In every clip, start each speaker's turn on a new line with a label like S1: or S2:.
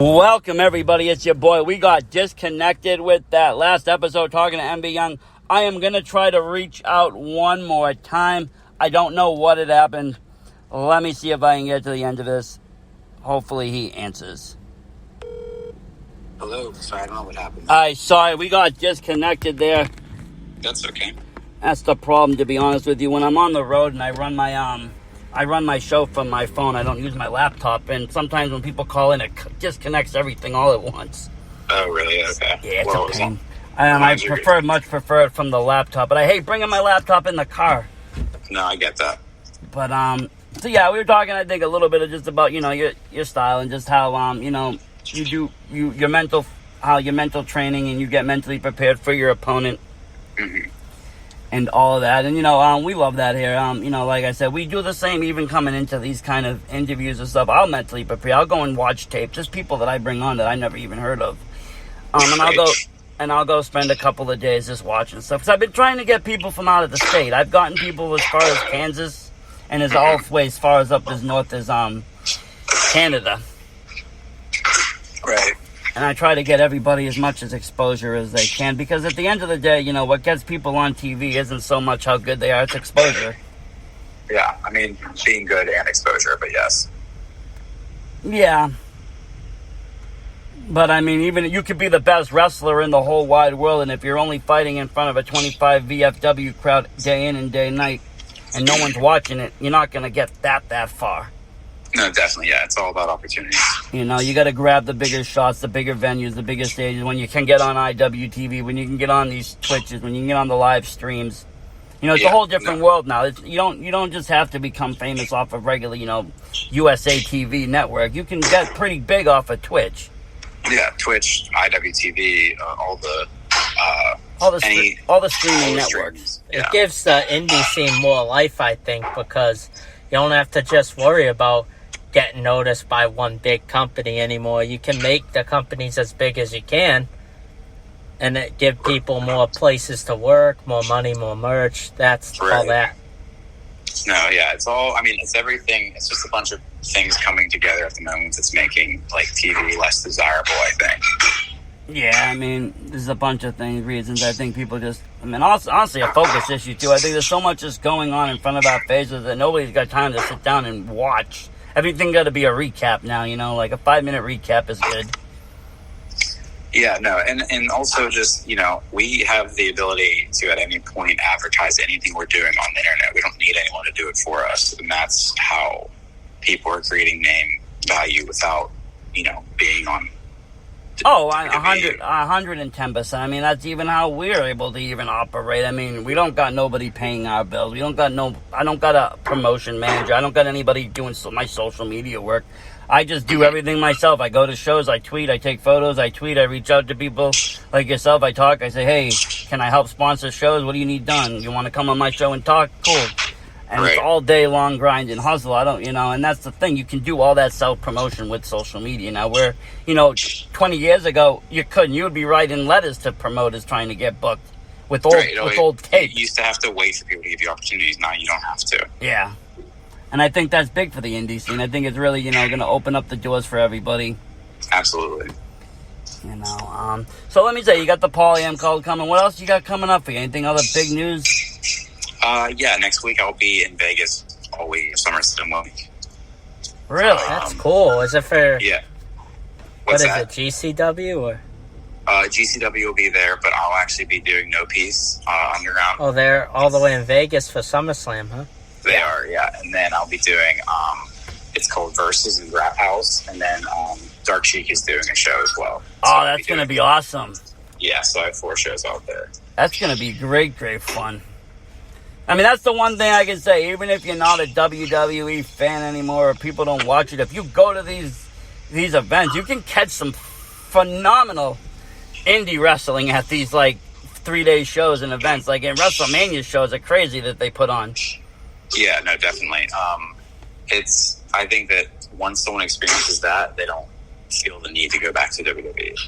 S1: Welcome, everybody. It's your boy. We got disconnected with that last episode talking to MB Young. I am going to try to reach out one more time. I don't know what had happened. Let me see if I can get to the end of this. Hopefully he answers.
S2: Hello. Sorry, I don't know what happened.
S1: Sorry. We got disconnected there.
S2: That's okay.
S1: That's the problem, to be honest with you. When I'm on the road and I run my show from my phone. I don't use my laptop, and sometimes when people call in, it disconnects everything all at once.
S2: Oh, really? Okay.
S1: Yeah, it's a pain. I much prefer it from the laptop, but I hate bringing my laptop in the car.
S2: No, I get that.
S1: But so yeah, we were talking, I think, a little bit of just about your style and just how you do your mental training, and you get mentally prepared for your opponent.
S2: Mm-hmm.
S1: And all of that. And, we love that here. Like I said, we do the same even coming into these kind of interviews and stuff. I'll mentally prepare. I'll go and watch tape. Just people that I bring on that I never even heard of. And I'll go spend a couple of days just watching stuff. Because I've been trying to get people from out of the state. I've gotten people as far as Kansas and as all the way as far as up as north as Canada.
S2: Right.
S1: And I try to get everybody as much as exposure as they can, because at the end of the day, what gets people on TV isn't so much how good they are, it's exposure.
S2: Yeah, I mean, being good and exposure, but yes.
S1: Yeah. But, even you could be the best wrestler in the whole wide world, and if you're only fighting in front of a 25 VFW crowd day in and day night, and no one's watching it, you're not going to get that far.
S2: No, definitely, yeah. It's all about opportunities.
S1: You got to grab the bigger shots, the bigger venues, the bigger stages, when you can get on IWTV, when you can get on these Twitches, when you can get on the live streams. It's a whole different world now. You don't just have to become famous off of regular, USA TV network. You can get pretty big off of Twitch.
S2: Yeah, Twitch, IWTV, all the
S1: streaming networks.
S3: Yeah. It gives the indie scene more life, I think, because you don't have to just worry about getting noticed by one big company anymore. You can make the companies as big as you can, and it give people more places to work, more money, more merch. That's right. All that.
S2: No, yeah, it's all, it's everything. It's just a bunch of things coming together at the moment that's making, TV less desirable, I think.
S1: Yeah, there's a bunch of reasons. I think people just, honestly, a focus issue, too. I think there's so much just going on in front of our faces that nobody's got time to sit down and watch. Everything got to be a recap now, like a 5-minute recap is good.
S2: Yeah, no, and also just, we have the ability to at any point advertise anything we're doing on the internet. We don't need anyone to do it for us, and that's how people are creating name value without, being on.
S1: 110%. That's even how we're able to even operate. We don't got nobody paying our bills. I don't got a promotion manager. I don't got anybody doing my social media work. I just do everything myself. I go to shows, I tweet, I take photos, I reach out to people like yourself. I talk, I say, hey, can I help sponsor shows? What do you need done? You want to come on my show and talk? Cool. And It's all day long grind and hustle. And that's the thing. You can do all that self-promotion with social media now, where, 20 years ago, you couldn't. You would be writing letters to promoters trying to get booked with old tape.
S2: You used to have to wait for people to give you opportunities. Now you don't have to.
S1: Yeah. And I think that's big for the indie scene. I think it's really, going to open up the doors for everybody.
S2: Absolutely.
S1: So let me say, you got the Poly-Am call coming. What else you got coming up for you? Anything other big news?
S2: Yeah, next week I'll be in Vegas all week, SummerSlam week.
S1: Really?
S3: That's cool. Is it for...
S2: Yeah.
S3: What is it, GCW or...
S2: GCW will be there, but I'll actually be doing No Peace underground.
S3: Oh, they're all the way in Vegas for SummerSlam, huh?
S2: They are, yeah. And then I'll be doing, it's called Versus in Rap House, and then Dark Sheik is doing a show as well.
S1: So that's going to be awesome.
S2: Yeah, so I have 4 shows out there.
S1: That's going to be great fun. That's the one thing I can say. Even if you're not a WWE fan anymore, or people don't watch it, if you go to these events, you can catch some phenomenal indie wrestling at these 3-day shows and events. In WrestleMania shows are crazy that they put on.
S2: Yeah, no, definitely. I think that once someone experiences that, they don't feel the need to go back to WWE.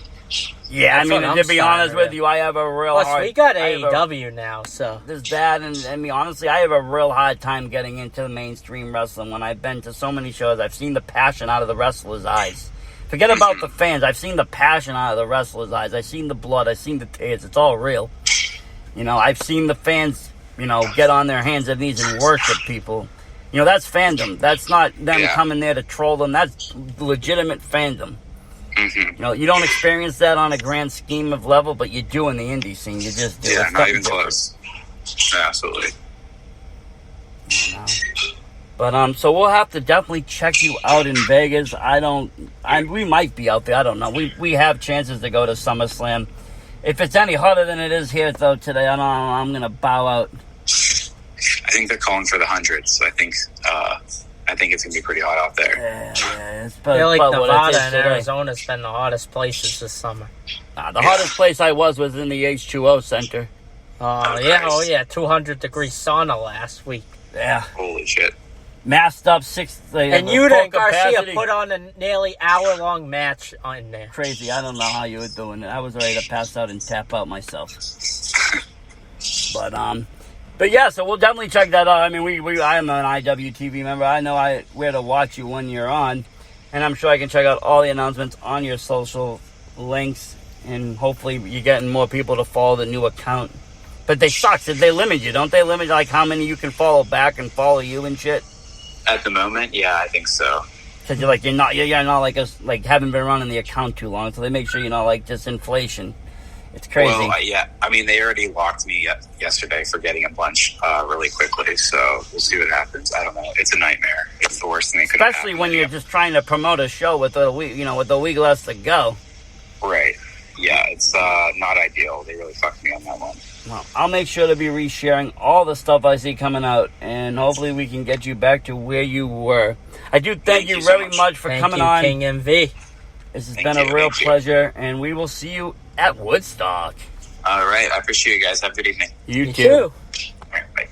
S1: Yeah, to be honest with you, I have a real hard...
S3: we got AEW now, so...
S1: There's that, and honestly, I have a real hard time getting into mainstream wrestling. When I've been to so many shows, I've seen the passion out of the wrestlers' eyes. Forget about the fans. I've seen the passion out of the wrestlers' eyes. I've seen the blood. I've seen the tears. It's all real. You know, I've seen the fans, you know, get on their hands and knees and worship people. You know, that's fandom. That's not them coming there to troll them. That's legitimate fandom.
S2: Mm-hmm.
S1: You know, you don't experience that on a grand scheme of level, but you do in the indie scene. You just do.
S2: Yeah,
S1: it's
S2: not even
S1: different.
S2: close. Yeah, absolutely.
S1: But so we'll have to definitely check you out in Vegas. We might be out there. I don't know. We have chances to go to SummerSlam. If it's any hotter than it is here though today, I don't know. I'm gonna bow out.
S2: I think they're calling for the hundreds. I think it's gonna be pretty hot out there.
S1: Yeah. It's
S3: I feel like
S1: about what it
S3: Nevada
S1: is
S3: and
S1: today.
S3: Arizona's been the hottest places this summer.
S1: The hottest place I was in the H2O Center.
S3: Oh yeah, 200-degree sauna last week.
S1: Yeah.
S2: Holy shit.
S1: Masked up
S3: And you and Garcia put on a nearly hour-long match in there.
S1: Crazy. I don't know how you were doing it. I was ready to pass out and tap out myself. But yeah, so we'll definitely check that out. I mean, I am an IWTV member. I know where to watch you when you're on, and I'm sure I can check out all the announcements on your social links, and hopefully you're getting more people to follow the new account. But they suck. They limit you, don't they? Limit like how many you can follow back and follow you and shit.
S2: At the moment, yeah, I think so.
S1: Because you're not like us, like haven't been running the account too long, so they make sure you're not like just inflation. It's crazy.
S2: Well, yeah. I mean, they already locked me yesterday for getting a bunch really quickly, so we'll see what happens. I don't know. It's a nightmare. It's the worst thing that could happen.
S1: Especially when you're just trying to promote a show with a week, with a week less to go.
S2: Right. Yeah, it's not ideal. They really fucked me on that one.
S1: Well, I'll make sure to be resharing all the stuff I see coming out, and hopefully we can get you back to where you were. I do thank you very much for coming on.
S3: King MV.
S1: This has been a real pleasure, and we will see you at Woodstock.
S2: All right. I appreciate you guys. Have a good evening.
S1: You too.
S2: All right, bye.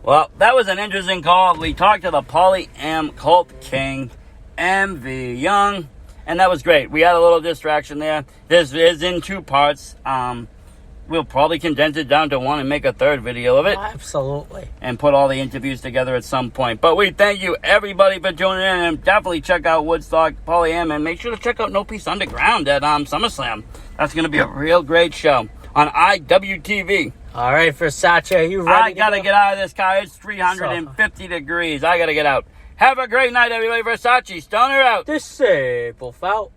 S1: Well, that was an interesting call. We talked to the Poly Am Cult King, MV Young, and that was great. We had a little distraction there. This is in 2 parts. We'll probably condense it down to 1 and make a 3rd video of it.
S3: Absolutely.
S1: And put all the interviews together at some point. But we thank you, everybody, for tuning in. And definitely check out Woodstock, Poly Am, and make sure to check out No Peace Underground at SummerSlam. That's going to be a real great show on IWTV.
S3: All right, Versace, are you ready?
S1: I got to get out of this car. It's 350 degrees. I got to get out. Have a great night, everybody. Versace, Stoner out.
S3: Disable out.